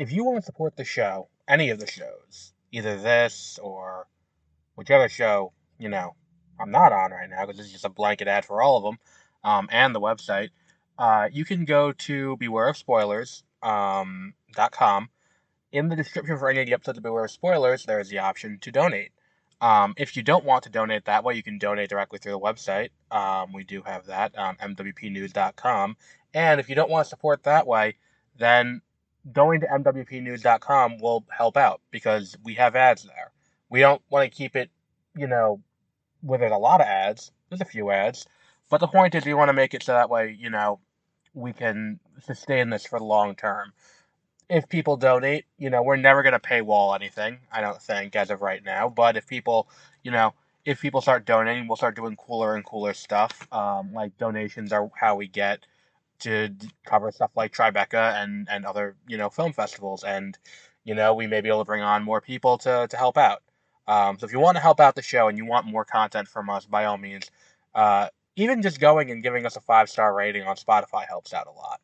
if you want to support the show, any of the shows, either this or whichever show, I'm not on right now because it's just a blanket ad for all of them, and the website, you can go to bewareofspoilers.com. In the description for any of the episodes of Beware of Spoilers, there is the option to donate. If you don't want to donate that way, you can donate directly through the website. We do have that, mwpnews.com. And if you don't want to support that way, then going to mwpnews.com will help out because we have ads there. We don't want to keep it, where there's a lot of ads. There's a few ads. But the point is we want to make it so that way, we can sustain this for the long term. If people donate, we're never going to paywall anything, I don't think, as of right now. But if people, start donating, we'll start doing cooler and cooler stuff. Like donations are how we get to cover stuff like Tribeca and other, film festivals. And, we may be able to bring on more people to help out. So if you want to help out the show and you want more content from us, by all means, even just going and giving us a 5-star rating on Spotify helps out a lot.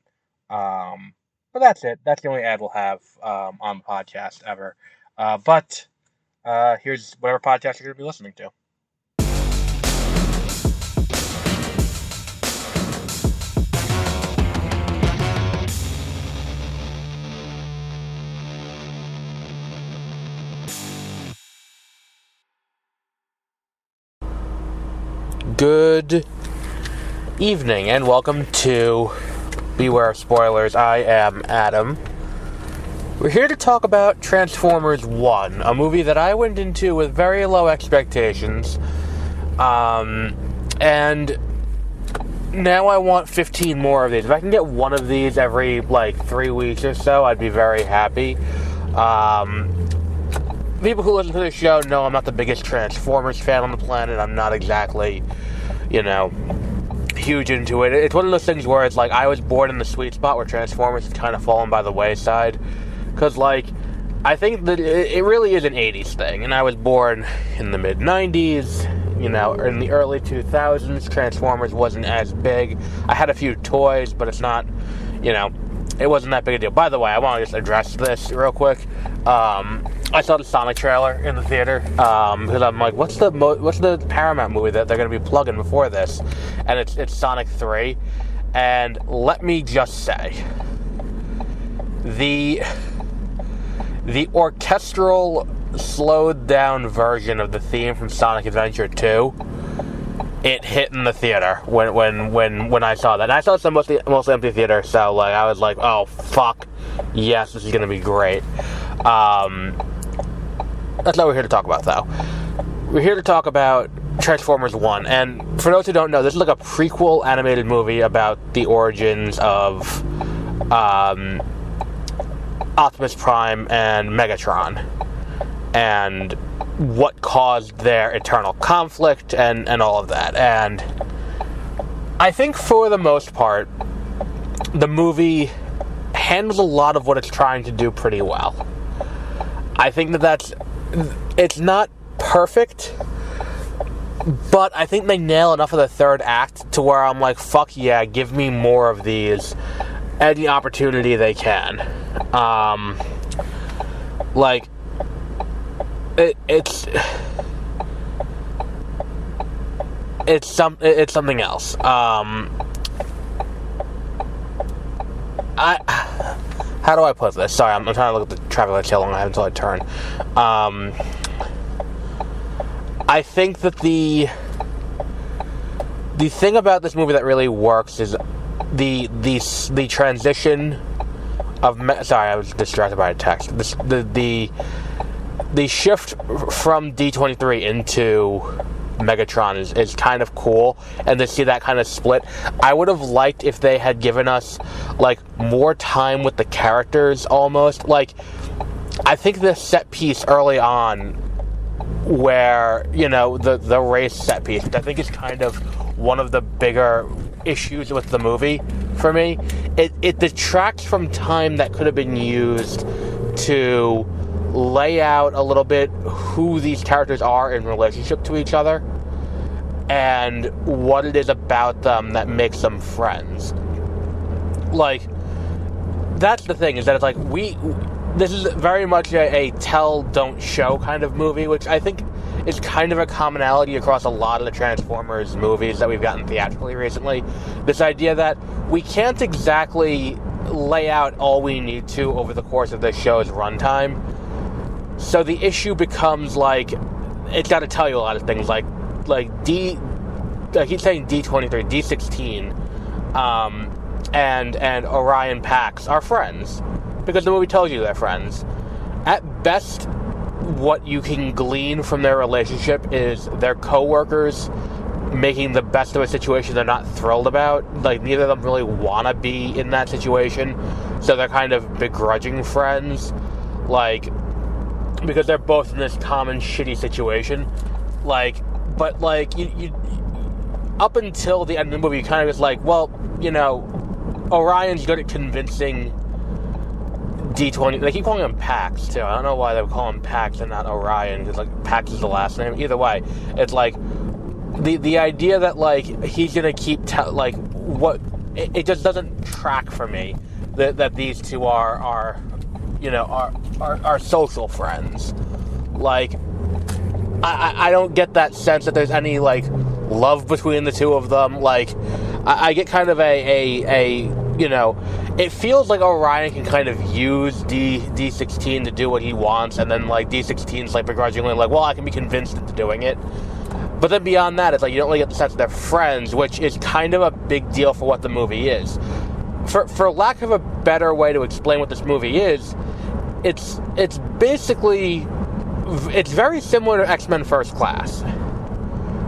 But that's it. That's the only ad we'll have on the podcast ever. But here's whatever podcast you're going to be listening to. Good evening and welcome to Beware of Spoilers. I am Adam. We're here to talk about Transformers 1, a movie that I went into with very low expectations. And now I want 15 more of these. If I can get one of these every, 3 weeks or so, I'd be very happy. People who listen to the show know I'm not the biggest Transformers fan on the planet. I'm not exactly, huge into it. It's one of those things where it's like I was born in the sweet spot where Transformers has kind of fallen by the wayside. Because, I think that it really is an 80s thing. And I was born in the mid-90s, or in the early 2000s. Transformers wasn't as big. I had a few toys, but it's not, it wasn't that big a deal. By the way, I want to just address this real quick. I saw the Sonic trailer in the theater, because I'm like, what's the Paramount movie that they're going to be plugging before this? And it's Sonic 3, and let me just say, the orchestral, slowed down version of the theme from Sonic Adventure 2, it hit in the theater when I saw that. And I saw it in a mostly empty theater, so I was like, oh fuck, yes, this is going to be great. That's not what we're here to talk about, though. We're here to talk about Transformers 1. And for those who don't know, this is like a prequel animated movie about the origins of Optimus Prime and Megatron. And what caused their eternal conflict and all of that. And I think for the most part, the movie handles a lot of what it's trying to do pretty well. I think it's not perfect, but I think they nail enough of the third act to where I'm like, fuck yeah, give me more of these any opportunity they can. It's something else. How do I put this? Sorry, I'm trying to look at the traffic lights how long I have until I turn. I think that the thing about this movie that really works is the transition of... Sorry, I was distracted by a text. The shift from D23 into Megatron is kind of cool, and to see that kind of split. I would have liked if they had given us more time with the characters almost. I think the set piece early on where, the race set piece, which I think is kind of one of the bigger issues with the movie for me, it detracts from time that could have been used to lay out a little bit who these characters are in relationship to each other and what it is about them that makes them friends. That's the thing, is that it's this is very much a tell, don't show kind of movie, which I think is kind of a commonality across a lot of the Transformers movies that we've gotten theatrically recently. This idea that we can't exactly lay out all we need to over the course of the show's runtime. So the issue becomes, like, it's got to tell you a lot of things, like I keep saying D23, D16, and Orion Pax are friends, because the movie tells you they're friends. At best, what you can glean from their relationship is they're co-workers making the best of a situation they're not thrilled about. Like, neither of them really want to be in that situation, so they're kind of begrudging friends, like, because they're both in this common shitty situation. Like, but, like, you up until the end of the movie, you kind of just like, well, you know, Orion's good at convincing D20. They keep calling him Pax, too. I don't know why they would call him Pax and not Orion, because, like, Pax is the last name. Either way, it's like the idea that, like, he's gonna keep like, what, it just doesn't track for me that these two are you know, are social friends. Like, I don't get that sense that there's any, like, love between the two of them. Like, I get kind of a you know, it feels like Orion can kind of use D16 to do what he wants, and then, like, D16's, like, begrudgingly like, well, I can be convinced into doing it. But then beyond that, it's like, you don't really get the sense that they're friends, which is kind of a big deal for what the movie is. For lack of a better way to explain what this movie is, it's basically, it's very similar to X-Men First Class.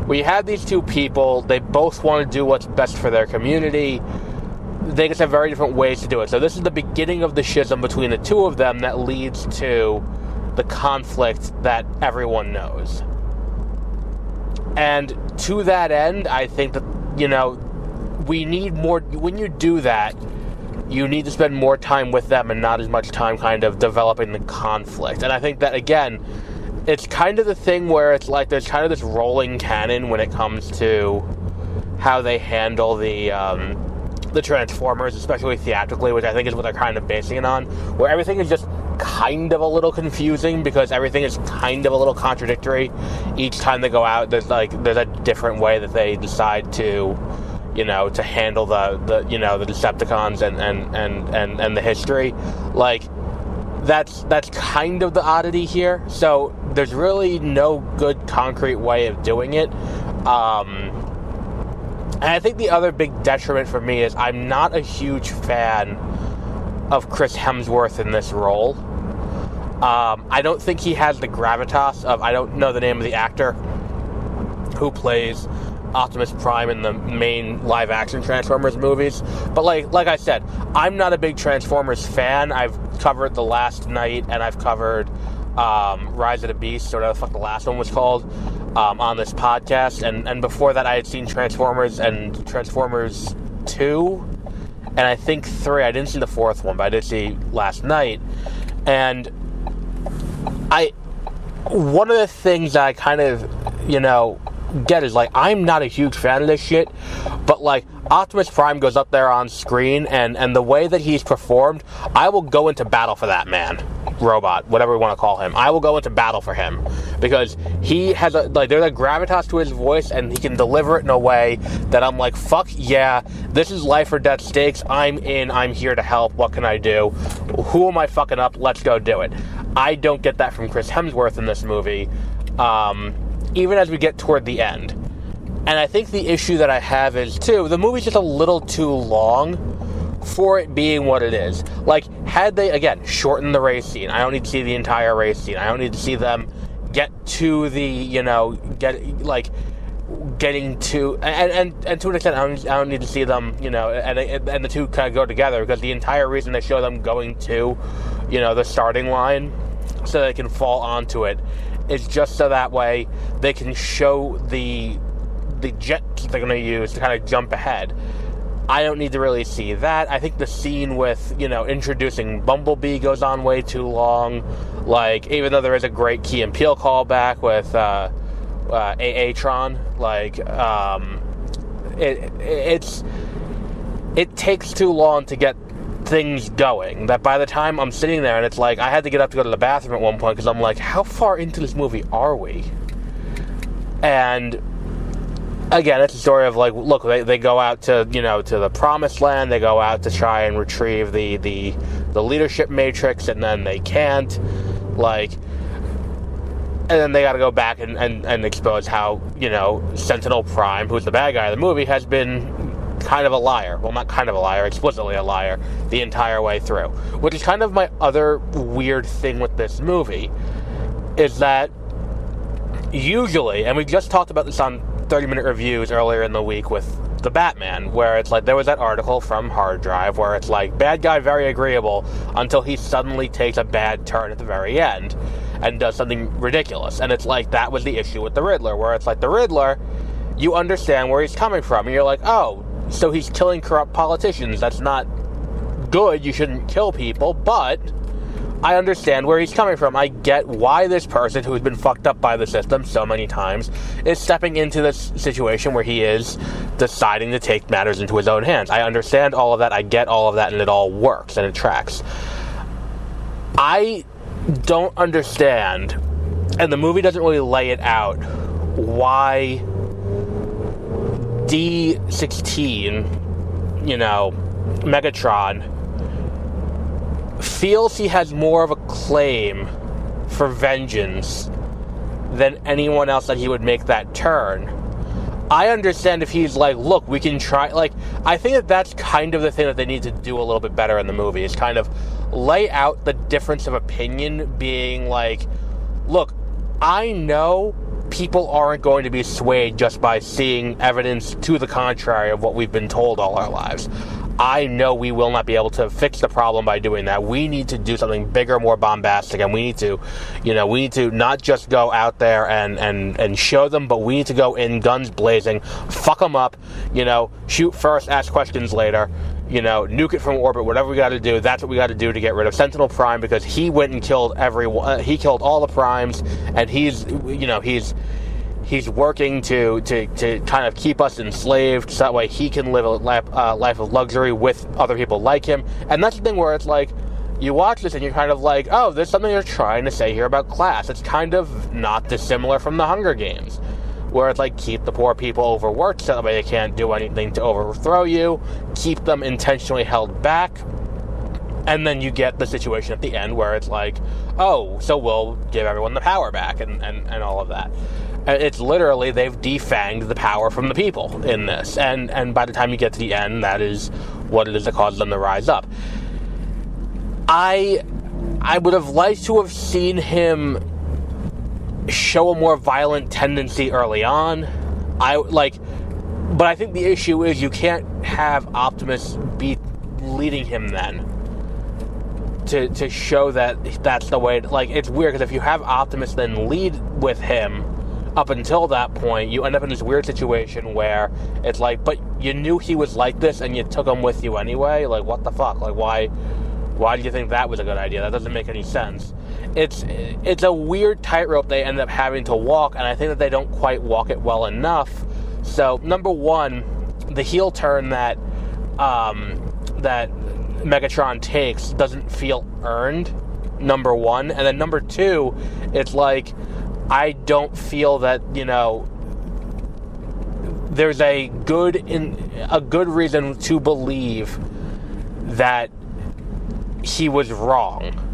We have these two people, they both want to do what's best for their community. They just have very different ways to do it. So this is the beginning of the schism between the two of them that leads to the conflict that everyone knows. And to that end, I think that, you know, we need more. When you do that, you need to spend more time with them and not as much time kind of developing the conflict. And I think that, again, it's kind of the thing where it's like there's kind of this rolling canon when it comes to how they handle the Transformers, especially theatrically, which I think is what they're kind of basing it on, where everything is just kind of a little confusing because everything is kind of a little contradictory. Each time they go out, there's a different way that they decide to, you know, to handle the you know, the Decepticons and the history. Like, that's kind of the oddity here. So there's really no good concrete way of doing it. And I think the other big detriment for me is I'm not a huge fan of Chris Hemsworth in this role. I don't think he has the gravitas of, I don't know the name of the actor who plays Optimus Prime in the main live-action Transformers movies. But like I said, I'm not a big Transformers fan. I've covered The Last Knight, and I've covered Rise of the Beast, or whatever the fuck the last one was called, on this podcast. And before that, I had seen Transformers and Transformers 2, and I think 3. I didn't see the 4th one, but I did see Last Knight. And one of the things that I kind of, you know, get is, like, I'm not a huge fan of this shit, but, like, Optimus Prime goes up there on screen, and the way that he's performed, I will go into battle for that man, robot, whatever we want to call him. I will go into battle for him, because he has there's a gravitas to his voice, and he can deliver it in a way that I'm like, fuck yeah, this is life or death stakes, I'm in, I'm here to help, what can I do? Who am I fucking up? Let's go do it. I don't get that from Chris Hemsworth in this movie, even as we get toward the end. And I think the issue that I have is, too, the movie's just a little too long for it being what it is. Like, had they, again, shortened the race scene, I don't need to see the entire race scene, I don't need to see them get to the, you know, getting to, and to an extent, I don't need to see them, you know, and the two kind of go together, because the entire reason they show them going to, you know, the starting line, so they can fall onto it, is just so that way they can show the jets they're going to use to kind of jump ahead. I don't need to really see that. I think the scene with, you know, introducing Bumblebee goes on way too long. Like, even though there is a great Key and Peele callback with A-Tron, like, it takes too long to get things going, that by the time I'm sitting there and it's like, I had to get up to go to the bathroom at one point because I'm like, how far into this movie are we? And again, it's a story of like, look, they go out to, to the promised land, they go out to try and retrieve the leadership matrix, and then they can't, like, and then they got to go back and expose how, Sentinel Prime, who's the bad guy of the movie, has been kind of a liar. Well, not kind of a liar, explicitly a liar the entire way through. Which is kind of my other weird thing with this movie, is that usually, and we just talked about this on 30-minute reviews earlier in the week with the Batman, where it's like, there was that article from Hard Drive where it's like, bad guy very agreeable until he suddenly takes a bad turn at the very end and does something ridiculous. And it's like, that was the issue with the Riddler, where it's like, the Riddler, you understand where he's coming from, and you're like, oh, so he's killing corrupt politicians. That's not good. You shouldn't kill people, but I understand where he's coming from. I get why this person who's been fucked up by the system so many times is stepping into this situation where he is deciding to take matters into his own hands. I understand all of that. I get all of that, and it all works, and it tracks. I don't understand, and the movie doesn't really lay it out, why D16, Megatron, feels he has more of a claim for vengeance than anyone else, that he would make that turn. I understand if he's like, look, we can try, like, I think that that's kind of the thing that they need to do a little bit better in the movie, is kind of lay out the difference of opinion, being like, look, I know people aren't going to be swayed just by seeing evidence to the contrary of what we've been told all our lives. I know we will not be able to fix the problem by doing that. We need to do something bigger, more bombastic, and we need to, we need to not just go out there and show them, but we need to go in guns blazing, fuck them up, shoot first, ask questions later, nuke it from orbit, whatever we got to do. That's what we got to do to get rid of Sentinel Prime, because he went and killed everyone. He killed all the Primes, and he's working to kind of keep us enslaved, so that way he can live a life of luxury with other people like him. And that's the thing where it's like, you watch this and you're kind of like, oh, there's something they're trying to say here about class. It's kind of not dissimilar from the Hunger Games, where it's like, keep the poor people overworked so that way they can't do anything to overthrow you, keep them intentionally held back, and then you get the situation at the end where it's like, oh, so we'll give everyone the power back, and all of that. It's literally, they've defanged the power from the people in this, and by the time you get to the end, that is what it is that causes them to rise up. I would have liked to have seen him show a more violent tendency early on. But I think the issue is, you can't have Optimus be leading him then to show that that's the way. Like, it's weird, because if you have Optimus then lead with him up until that point, you end up in this weird situation where it's like, but you knew he was like this and you took him with you anyway. Like, what the fuck? Like, why do you think that was a good idea? That doesn't make any sense. It's a weird tightrope they end up having to walk, and I think that they don't quite walk it well enough. So, number one, the heel turn that Megatron takes doesn't feel earned, number one. And then number two, it's like, I don't feel that, there's a good reason to believe that he was wrong.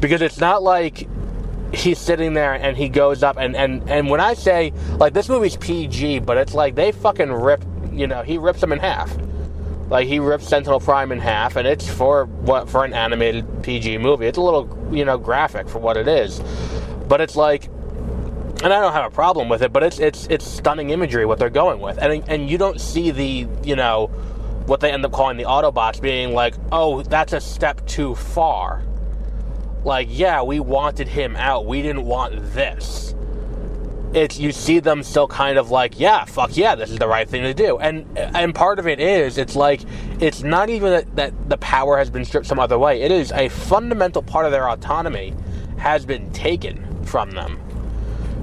Because it's not like he's sitting there and he goes up and when I say, like, this movie's PG, but it's like, they fucking rip, he rips him in half. Like, he rips Sentinel Prime in half, and it's for an animated PG movie. It's a little, graphic for what it is. But it's like, and I don't have a problem with it, but it's stunning imagery what they're going with, and you don't see the what they end up calling the Autobots being like, oh, that's a step too far. Like, yeah, we wanted him out, we didn't want this. You see them still kind of like, yeah, fuck yeah, this is the right thing to do, and part of it is, it's like, it's not even that the power has been stripped some other way. It is a fundamental part of their autonomy has been taken from them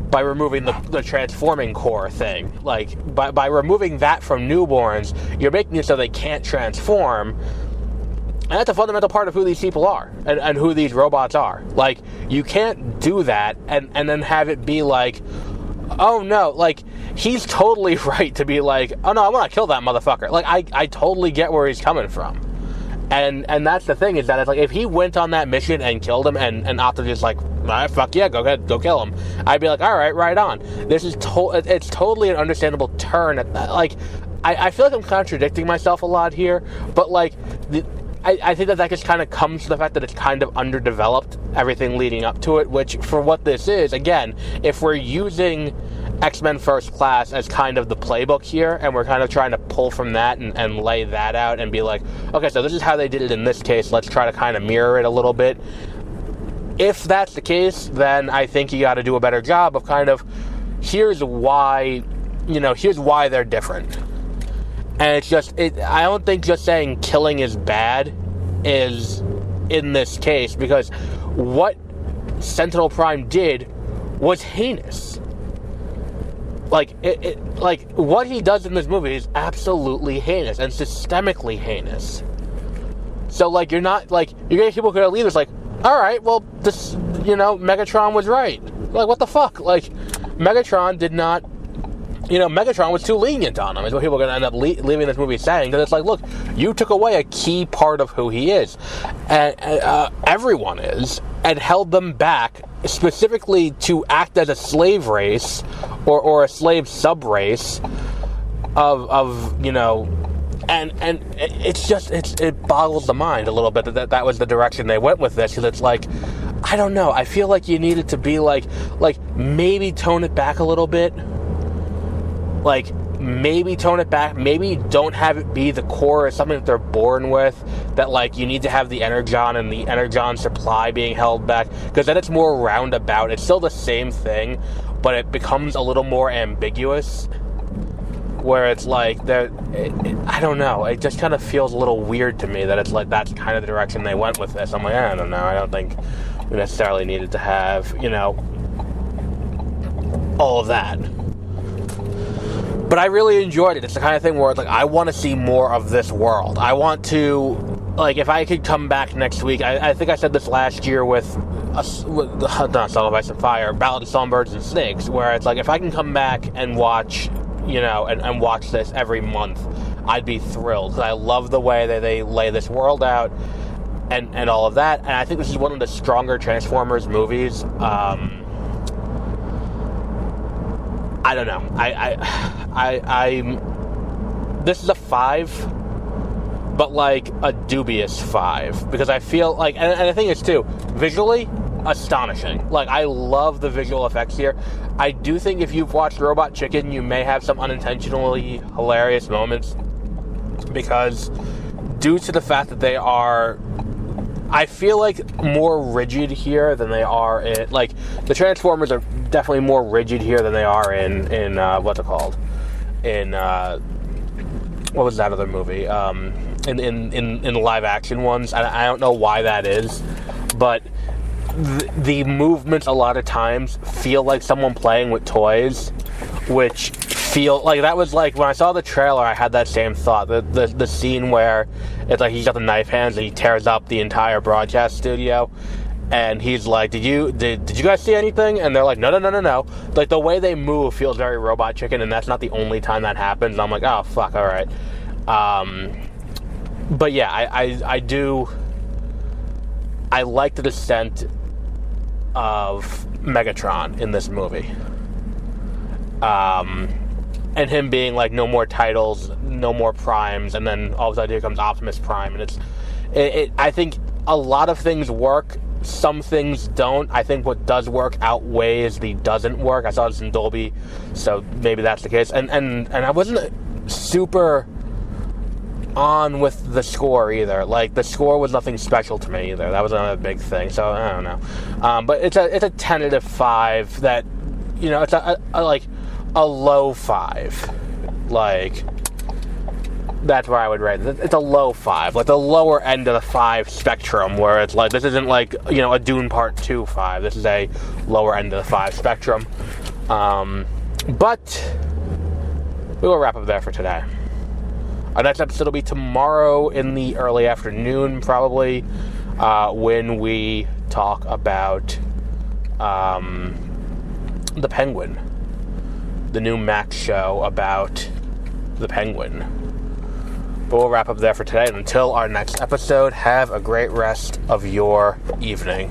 by removing the transforming core thing. Like, by removing that from newborns, you're making it so they can't transform, And that's a fundamental part of who these people are and who these robots are. Like, you can't do that and then have it be like, oh no, like, he's totally right to be like, oh no, I want to kill that motherfucker. Like, I totally get where he's coming from. And that's the thing, is that it's like, if he went on that mission and killed him and opted just like, all right, fuck yeah, go ahead, go kill him, I'd be like, all right, right on. This is it's totally an understandable turn. Like, I feel like I'm contradicting myself a lot here, but like, I think that just kind of comes to the fact that it's kind of underdeveloped, everything leading up to it, which, for what this is, again, if we're using X-Men First Class as kind of the playbook here, and we're kind of trying to pull from that and lay that out and be like, okay, so this is how they did it in this case, let's try to kind of mirror it a little bit. If that's the case, then I think you got to do a better job of kind of, here's why they're different. And it's just, I don't think just saying killing is bad is in this case, because what Sentinel Prime did was heinous. Like, like, what he does in this movie is absolutely heinous and systemically heinous. So, like, you're getting people who are leaders like, alright, well, this, Megatron was right. Like, what the fuck? Like, Megatron did not, Megatron was too lenient on him, is what people are going to end up leaving this movie saying. Because it's like, look, you took away a key part of who he is. And everyone is. And held them back specifically to act as a slave race or a slave sub-race of and it's just, it boggles the mind a little bit that was the direction they went with this, because it's like, I don't know, I feel like you needed to be like maybe tone it back a little bit. Like, maybe tone it back, maybe don't have it be the core of something that they're born with, that, like, you need to have the Energon and the Energon supply being held back, because then it's more roundabout. It's still the same thing, but it becomes a little more ambiguous, where it's like, I don't know, it just kind of feels a little weird to me that it's like, that's kind of the direction they went with this. I'm like, I don't know, I don't think we necessarily needed to have, all of that. But I really enjoyed it. It's the kind of thing where it's like, I want to see more of this world. I want to, like, if I could come back next week, I think I said this last year with not Song of Ice and Fire, Ballad of Songbirds and Snakes, where it's like, if I can come back and watch, and watch this every month, I'd be thrilled. Because I love the way that they lay this world out and all of that. And I think this is one of the stronger Transformers movies. I don't know. This is a 5, but like a dubious 5, because I feel like, and the thing is too, visually astonishing. Like, I love the visual effects here. I do think if you've watched Robot Chicken, you may have some unintentionally hilarious moments, because due to the fact that they are, I feel like, more rigid here than they are in, like, the Transformers are definitely more rigid here than they are in what's it called? In, what was that other movie? In the live action ones. I don't know why that is, but the movements a lot of times feel like someone playing with toys, which feel like, that was like, when I saw the trailer, I had that same thought. The scene where it's like he's got the knife hands and he tears up the entire broadcast studio, and he's like, did you guys see anything? And they're like, no. Like, the way they move feels very Robot Chicken, and that's not the only time that happens. And I'm like, oh fuck, all right. But yeah, I like the descent of Megatron in this movie. And him being like, no more titles, no more primes, and then all of a sudden here comes Optimus Prime, and I think a lot of things work, some things don't. I think what does work outweighs the doesn't work. I saw this in Dolby, so maybe that's the case. And I wasn't super on with the score either. Like, the score was nothing special to me either. That was another big thing, so I don't know. But it's a tentative 5 that, it's a low 5. Like, that's where I would rate it. It's a low 5, like the lower end of the 5 spectrum, where it's like, this isn't like, a Dune Part 2 5. This is a lower end of the 5 spectrum. But we will wrap up there for today. Our next episode will be tomorrow in the early afternoon, probably, when we talk about the Penguin. The new Max show about the Penguin. But we'll wrap up there for today. And until our next episode, have a great rest of your evening.